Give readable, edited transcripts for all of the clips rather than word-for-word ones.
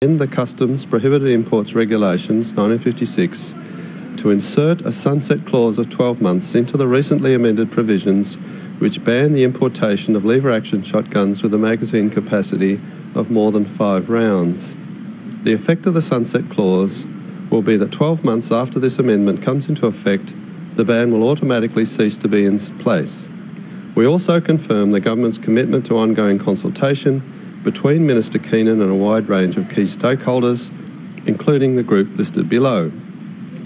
amend the Customs Prohibited Imports Regulations 1956 to insert a sunset clause of 12 months into the recently amended provisions which ban the importation of lever-action shotguns with a magazine capacity of more than 5 rounds. The effect of the sunset clause will be that 12 months after this amendment comes into effect, the ban will automatically cease to be in place. We also confirm the Government's commitment to ongoing consultation between Minister Keenan and a wide range of key stakeholders, including the group listed below.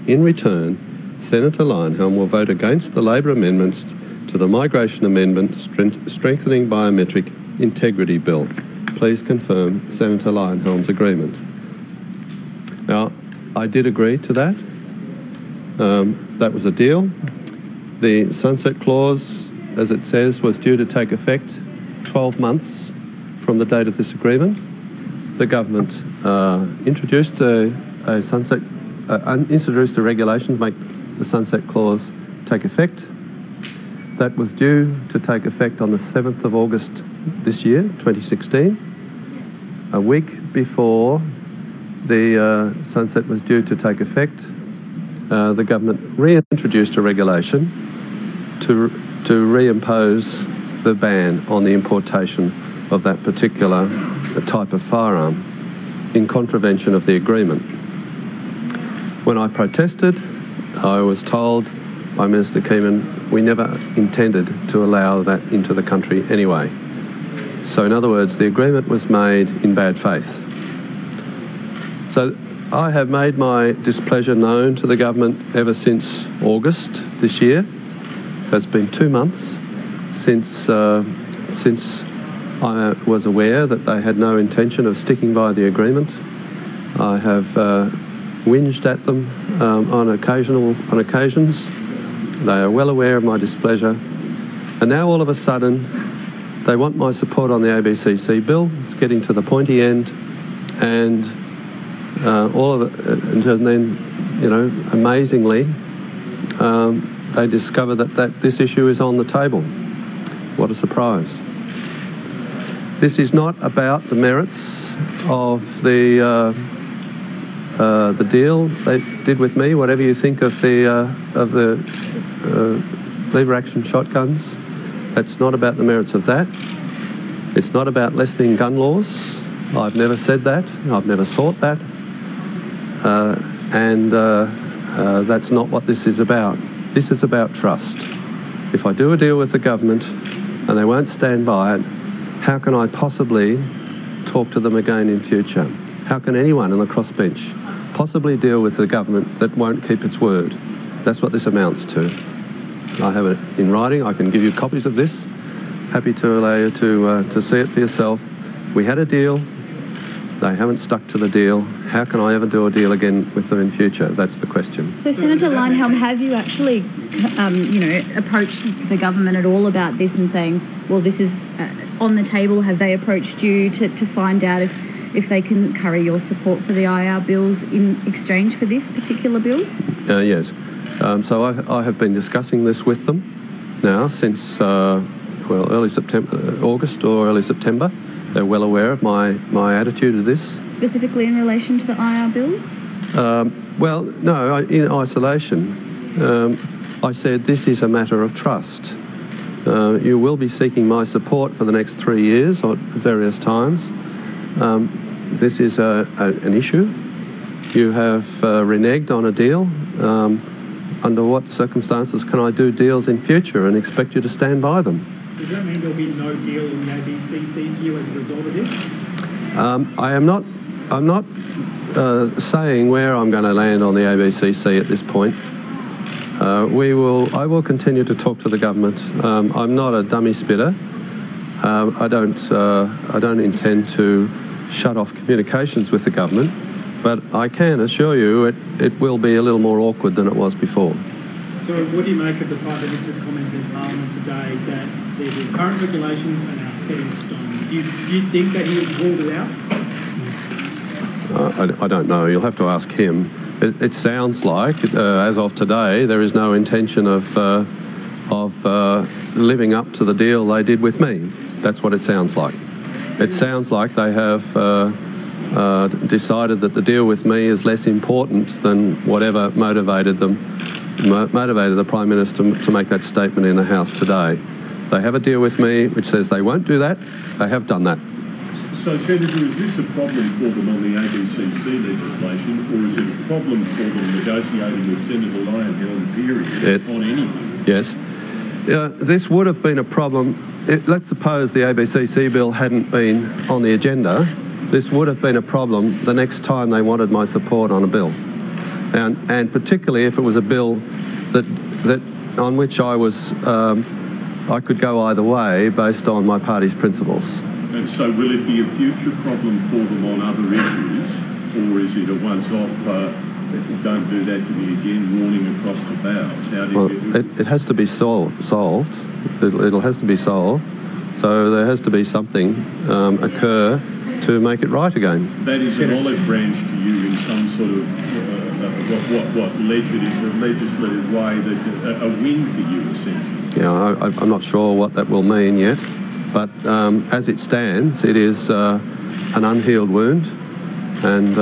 In return, Senator Leyonhjelm will vote against the Labor amendments to the Migration Amendment Strengthening Biometric Integrity Bill. Please confirm Senator Leyonhjelm's agreement. Now, I did agree to that. That was a deal. The sunset clause, as it says, was due to take effect 12 months from the date of this agreement. The government introduced a regulation to make the sunset clause take effect. That was due to take effect on the 7th of August this year, 2016. A week before the sunset was due to take effect, the government reintroduced a regulation to reimpose the ban on the importation of that particular type of firearm in contravention of the agreement. When I protested, I was told by Minister Keenan we never intended to allow that into the country anyway. So in other words, the agreement was made in bad faith. So I have made my displeasure known to the government ever since August this year. So it's been 2 months since I was aware that they had no intention of sticking by the agreement. I have whinged at them on occasions. They are well aware of my displeasure. And now all of a sudden, they want my support on the ABCC bill. It's getting to the pointy end, and all of it, and then, you know, amazingly, they discover that this issue is on the table. What a surprise. This is not about the merits of the deal they did with me. Whatever you think of the lever-action shotguns, that's not about the merits of that. It's not about lessening gun laws. I've never said that. I've never sought that. That's not what this is about. This is about trust. If I do a deal with the government and they won't stand by it, how can I possibly talk to them again in future? How can anyone on the crossbench possibly deal with a government that won't keep its word? That's what this amounts to. I have it in writing. I can give you copies of this. Happy to allow you to see it for yourself. We had a deal. They haven't stuck to the deal. How can I ever do a deal again with them in future? That's the question. So, Senator Leyonhjelm, have you actually, approached the government at all about this and saying, well, this is on the table? Have they approached you to find out if they can curry your support for the IR bills in exchange for this particular bill? Yes. So I have been discussing this with them now since, early September, August or early September. They're well aware of my attitude to this. Specifically in relation to the IR bills? No, in isolation. I said this is a matter of trust. You will be seeking my support for the next 3 years at various times. This is an issue. You have reneged on a deal. Under what circumstances can I do deals in future and expect you to stand by them? Does that mean there'll be no deal in the ABCC for you as a result of this? I'm not saying where I'm going to land on the ABCC at this point. I will continue to talk to the government. I'm not a dummy spitter. I don't intend to shut off communications with the government, but I can assure you it will be a little more awkward than it was before. So what do you make of the Prime Minister's comments in Parliament today that the current regulations are now set in stone? Do you think that he has ruled it out? I don't know. You'll have to ask him. It sounds like, as of today, there is no intention of living up to the deal they did with me. That's what it sounds like. It sounds like they have decided that the deal with me is less important than whatever motivated the Prime Minister to make that statement in the House today. They have a deal with me which says they won't do that. They have done that. So, Senator, is this a problem for them on the ABCC legislation, or is it a problem for them negotiating with Senator Leyonhjelm, period, on anything? Yes. This would have been a problem. Let's suppose the ABCC bill hadn't been on the agenda. This would have been a problem the next time they wanted my support on a bill. And particularly if it was a bill that on which I could go either way based on my party's principles. And so will it be a future problem for them on other issues, or is it a once-off, don't do that to me again, warning across the bows? How do you it has to be solved. It has to be solved. So there has to be something occur to make it right again. That is an olive branch to you in some sort of legislative way, that a win for you, essentially. Yeah, I'm not sure what that will mean yet. But as it stands, it is an unhealed wound, and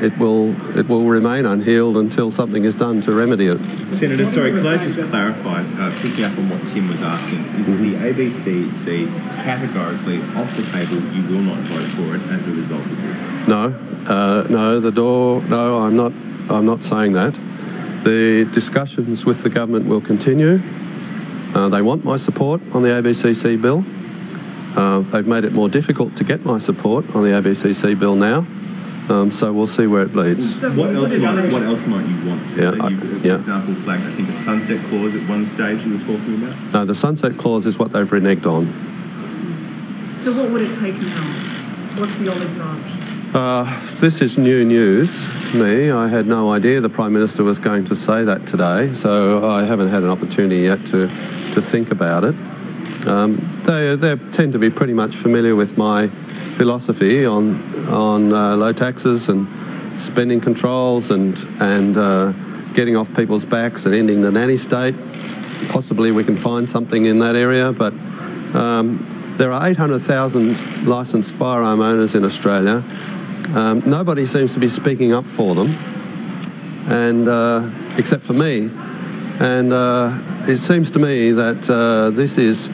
it will remain unhealed until something is done to remedy it. Senator, sorry, could I just clarify, picking up on what Tim was asking, is the ABCC categorically off the table? You will not vote for it as a result of this? No, I'm not saying that. The discussions with the government will continue. They want my support on the ABCC bill. They've made it more difficult to get my support on the ABCC bill now, so we'll see where it leads. So what else might you want? So for example, flagged, I think, a sunset clause at one stage you were talking about? No, the sunset clause is what they've reneged on. So what would it take now? What's the olive branch? This is new news to me. I had no idea the Prime Minister was going to say that today, so I haven't had an opportunity yet to think about it. They tend to be pretty much familiar with my philosophy on low taxes and spending controls and getting off people's backs and ending the nanny state. Possibly we can find something in that area, but there are 800,000 licensed firearm owners in Australia. Nobody seems to be speaking up for them, and except for me. And it seems to me that this is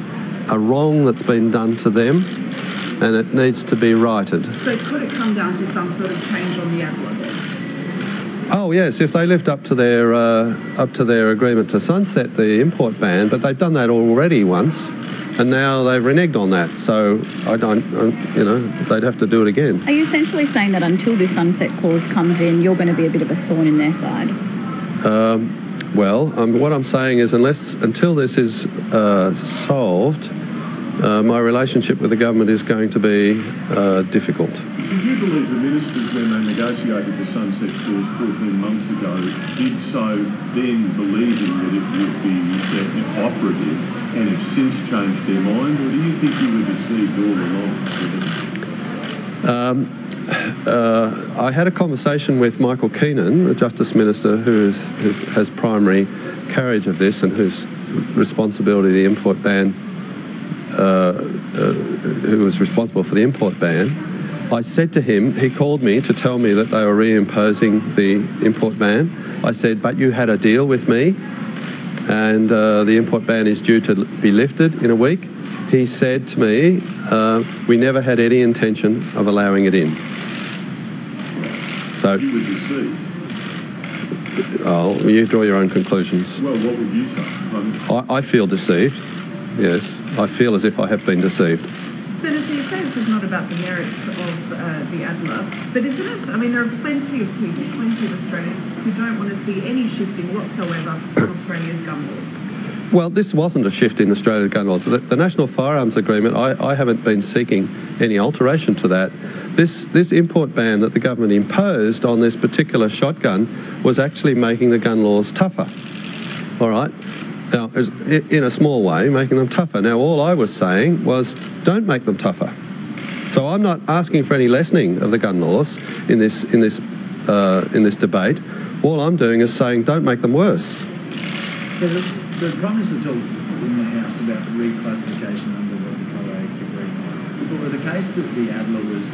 a wrong that's been done to them, and it needs to be righted. So could it come down to some sort of change on the Adler then? Oh yes, if they lived up to their agreement to sunset the import ban, but they've done that already once, and now they've reneged on that. So they'd have to do it again. Are you essentially saying that until this sunset clause comes in, you're going to be a bit of a thorn in their side? What I'm saying is until this is solved, my relationship with the government is going to be difficult. Did you believe the ministers, when they negotiated the sunset clause 14 months ago, did so then believing that it would be operative, and have since changed their mind, or do you think you were deceived all along? I had a conversation with Michael Keenan, the Justice Minister, who has primary carriage of this and whose responsibility the import ban, who was responsible for the import ban. I said to him, he called me to tell me that they were reimposing the import ban. I said, but you had a deal with me, and the import ban is due to be lifted in a week. He said to me, we never had any intention of allowing it in. So, you were deceived. You draw your own conclusions. Well, what would you say? I feel deceived. Yes, I feel as if I have been deceived. Senator, you say this is not about the merits of the Adler, but isn't it? I mean, there are plenty of people, plenty of Australians who don't want to see any shifting whatsoever in Australia's gun laws. Well, this wasn't a shift in Australia's gun laws. The National Firearms Agreement, I haven't been seeking any alteration to that. This import ban that the government imposed on this particular shotgun was actually making the gun laws tougher. All right? Now, in a small way, making them tougher. Now, all I was saying was, don't make them tougher. So I'm not asking for any lessening of the gun laws in this debate. All I'm doing is saying, don't make them worse. So the Prime Minister talked in the House about reclassification under the COAG agreement. If it were the case that the Adler was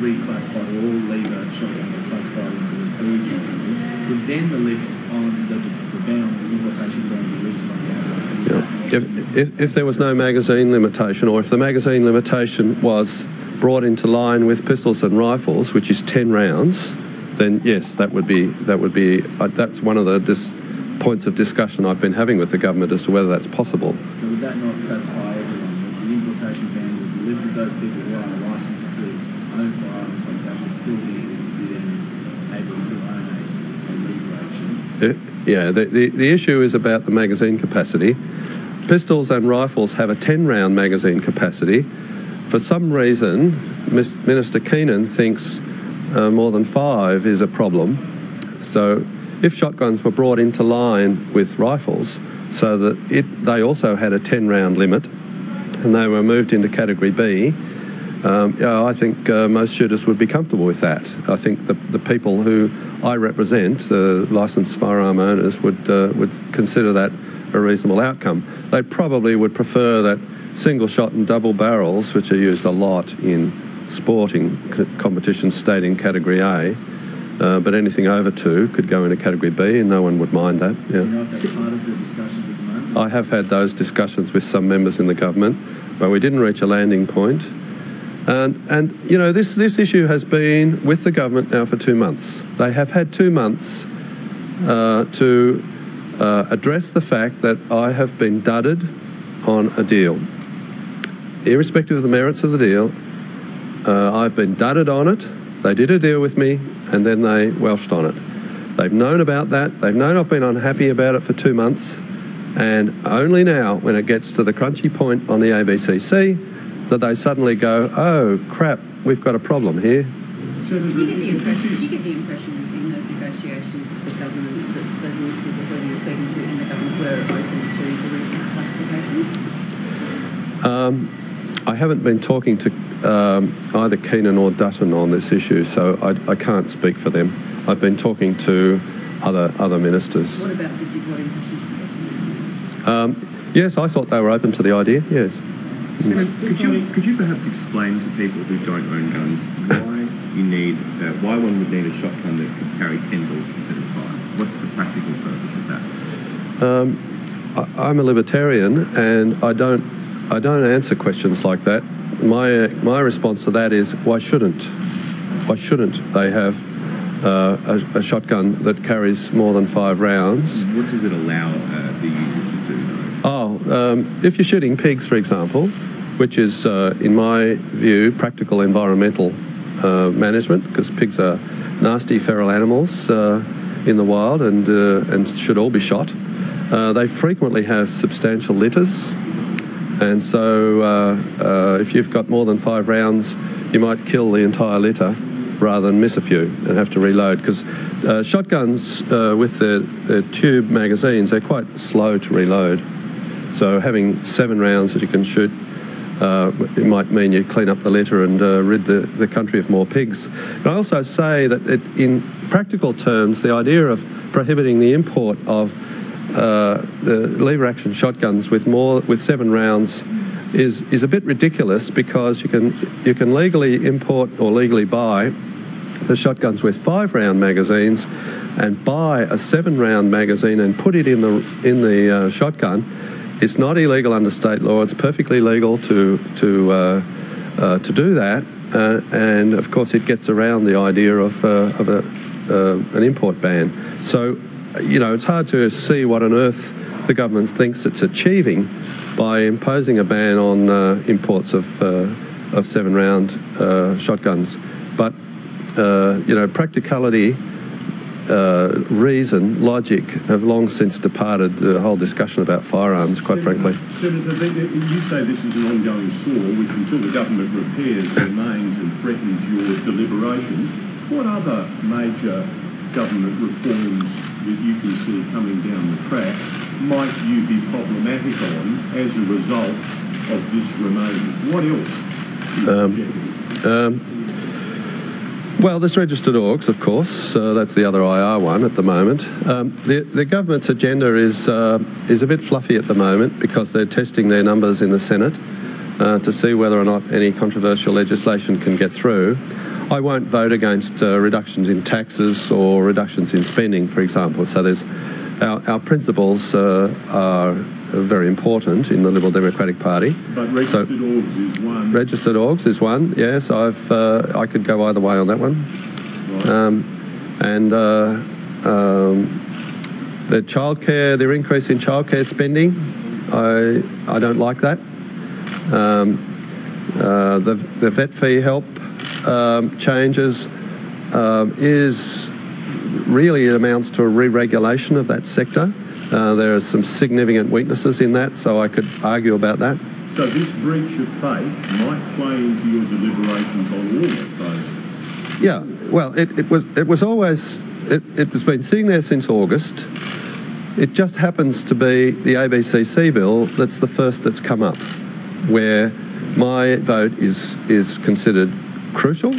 reclassified, or all lever shotguns are classified into the B category, would then the lift on the ban, the importation ban be lifted on the Adler? If there was no magazine limitation, or if the magazine limitation was brought into line with pistols and rifles, which is 10 rounds, then yes, that's one of the points of discussion I've been having with the government as to whether that's possible. So would that not satisfy everyone? The importation ban would be lifted. Those people who are licensed to own firearms like that would still be then able to own a lever action. Yeah, the issue is about the magazine capacity. Pistols and rifles have a 10-round magazine capacity. For some reason, Minister Keenan thinks more than 5 is a problem. So if shotguns were brought into line with rifles so that they also had a 10-round limit and they were moved into Category B, I think most shooters would be comfortable with that. I think the people who I represent, the licensed firearm owners, would consider that a reasonable outcome. They probably would prefer that single shot and double barrels, which are used a lot in sporting competitions, stayed in Category A, but anything over 2 could go into Category B, and no one would mind that. Yeah. You know if that's part of the discussions at the moment? I have had those discussions with some members in the government, but we didn't reach a landing point. And you know, this issue has been with the government now for 2 months. They have had 2 months to address the fact that I have been dudded on a deal. Irrespective of the merits of the deal, I've been dudded on it. They did a deal with me, and then they welched on it. They've known about that. They've known I've been unhappy about it for 2 months, and only now, when it gets to the crunchy point on the ABCC, that they suddenly go, oh crap, we've got a problem here. Did you get the impression in those negotiations that the government, that those ministers or whoever you were speaking to in the government were open to the reclassification? I haven't been talking to either Keenan or Dutton on this issue, so I can't speak for them. I've been talking to other ministers. What impression did you get from them? Yes, I thought they were open to the idea, yes. Could you perhaps explain to people who don't own guns why one would need a shotgun that could carry 10 bullets instead of 5? What's the practical purpose of that? I'm a libertarian, and I don't answer questions like that. My response to that is, why shouldn't they have a shotgun that carries more than 5 rounds? What does it allow the user to do, though? If you're shooting pigs, for example, which is, in my view, practical environmental management, because pigs are nasty feral animals in the wild and should all be shot. They frequently have substantial litters, and so if you've got more than 5 rounds, you might kill the entire litter rather than miss a few and have to reload, because shotguns with their tube magazines, they're quite slow to reload. So having 7 rounds that you can shoot, it might mean you clean up the litter and rid the country of more pigs. But I also say that in practical terms, the idea of prohibiting the import of the lever-action shotguns with 7 rounds is a bit ridiculous, because you can legally import or legally buy the shotguns with 5-round magazines and buy a 7-round magazine and put it in the shotgun. It's not illegal under state law. It's perfectly legal to do that, and of course it gets around the idea of an import ban. So, you know, it's hard to see what on earth the government thinks it's achieving by imposing a ban on imports of 7-round shotguns. But you know, practicality, reason, logic have long since departed the whole discussion about firearms, quite frankly. Senator, you say this is an ongoing sore which, until the government repairs, remains and threatens your deliberations. What other major government reforms that you can see coming down the track might you be problematic on as a result of this remaining? What else? Well, there's registered orgs, of course. That's the other IR one at the moment. The government's agenda is a bit fluffy at the moment, because they're testing their numbers in the Senate to see whether or not any controversial legislation can get through. I won't vote against reductions in taxes or reductions in spending, for example. So there's our principles are very important in the Liberal Democratic Party. But registered orgs is one. Registered orgs is one. Yes, I could go either way on that one. Right. The childcare, their increase in childcare spending, I don't like that. The vet fee help changes is really, it amounts to a re-regulation of that sector. There are some significant weaknesses in that, so I could argue about that. So this breach of faith might play into your deliberations on all of those. Yeah, well, it was always, it was been sitting there since August. It just happens to be the ABCC bill that's the first that's come up, where my vote is considered crucial,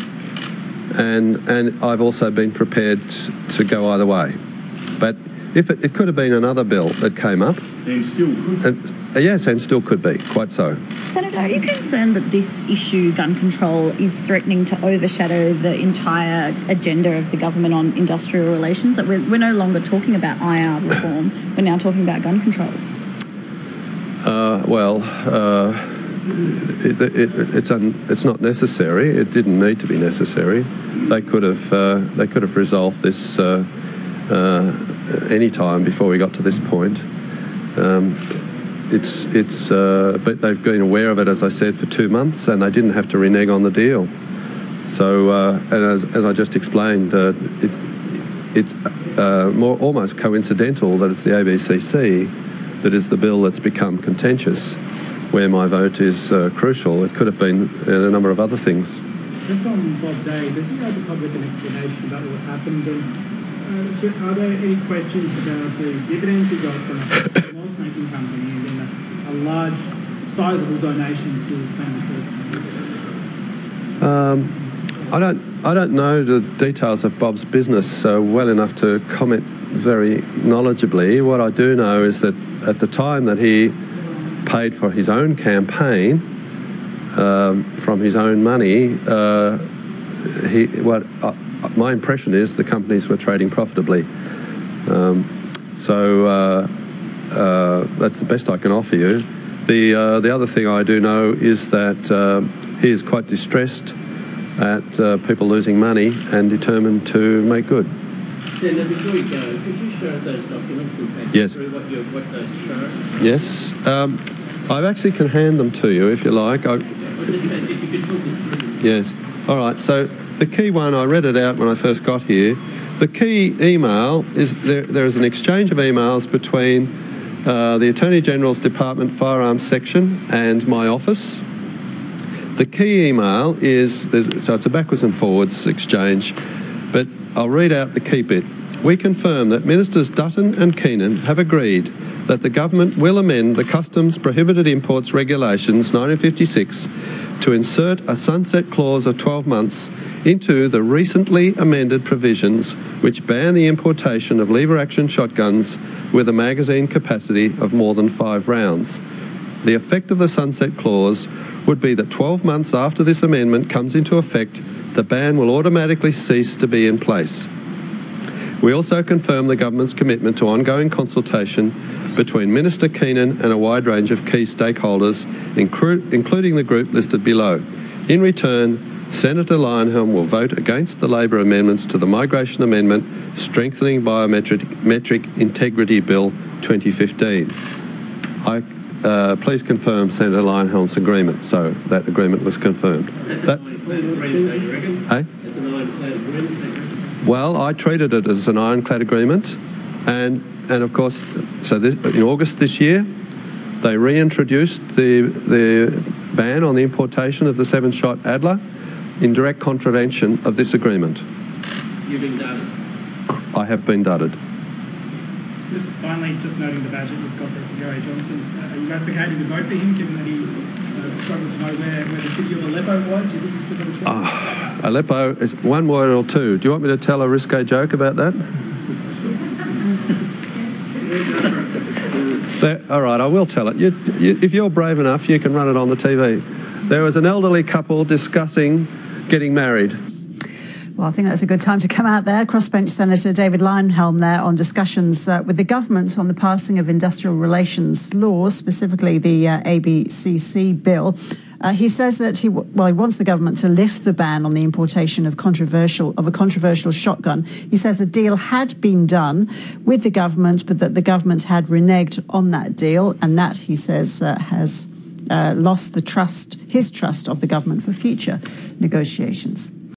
and I've also been prepared to go either way. But if it could have been another bill that came up. And still could. Yes, and still could be, quite so. Senator, are you concerned that this issue, gun control, is threatening to overshadow the entire agenda of the government on industrial relations? That we're no longer talking about IR reform, we're now talking about gun control? It's not necessary. It didn't need to be necessary. They could have resolved this any time before we got to this point. But they've been aware of it, as I said, for 2 months, and they didn't have to renege on the deal. So, and as I just explained, it's almost coincidental that it's the ABCC that is the bill that's become contentious, where my vote is crucial. It could have been a number of other things. Just on Bob Day, does he owe the public an explanation about what happened? And are there any questions about the dividends he got from a loss-making company and then a large, sizable donation to Family First? I don't know the details of Bob's business well enough to comment very knowledgeably. What I do know is that at the time that he paid for his own campaign from his own money, my impression is the companies were trading profitably. That's the best I can offer you. The other thing I do know is that he is quite distressed at people losing money and determined to make good. Senator, before you go, could you show us those documents and take yes. through what those show? Yes. I actually can hand them to you if you like. Yes. All right. So the key one, I read it out when I first got here. The key email is there is an exchange of emails between the Attorney General's Department Firearms Section and my office. The key email is, so it's a backwards and forwards exchange, but I'll read out the key bit. We confirm that Ministers Dutton and Keenan have agreed that the government will amend the Customs Prohibited Imports Regulations 1956 to insert a sunset clause of 12 months into the recently amended provisions which ban the importation of lever-action shotguns with a magazine capacity of more than 5 rounds. The effect of the sunset clause would be that 12 months after this amendment comes into effect, the ban will automatically cease to be in place. We also confirm the government's commitment to ongoing consultation between Minister Keenan and a wide range of key stakeholders, including the group listed below. In return, Senator Leyonhjelm will vote against the Labor amendments to the Migration Amendment Strengthening Biometric Integrity Bill 2015. Please confirm Senator Leyonhjelm's agreement. So that agreement was confirmed. That's an ironclad agreement, don't you reckon? Eh? That's an ironclad agreement, don't you reckon? Well, I treated it as an ironclad agreement, and of course, so in August this year, they reintroduced the ban on the importation of the 7-shot Adler in direct contravention of this agreement. You've been dudded. I have been dudded. Just finally, just noting the badge that you've got there for Gary Johnson, are you advocating to vote for him, given that he struggled to know where the city of Aleppo was? You didn't skip on the track? Aleppo is one word or two. Do you want me to tell a risque joke about that? All right, I will tell it. If you're brave enough, you can run it on the TV. There was an elderly couple discussing getting married, Well, I think that's a good time to come out there. Crossbench Senator David Leyonhjelm there on discussions with the government on the passing of industrial relations laws, specifically the ABCC bill. He says that he wants the government to lift the ban on the importation of a controversial shotgun. He says a deal had been done with the government, but that the government had reneged on that deal, and that, he says, has lost his trust of the government for future negotiations.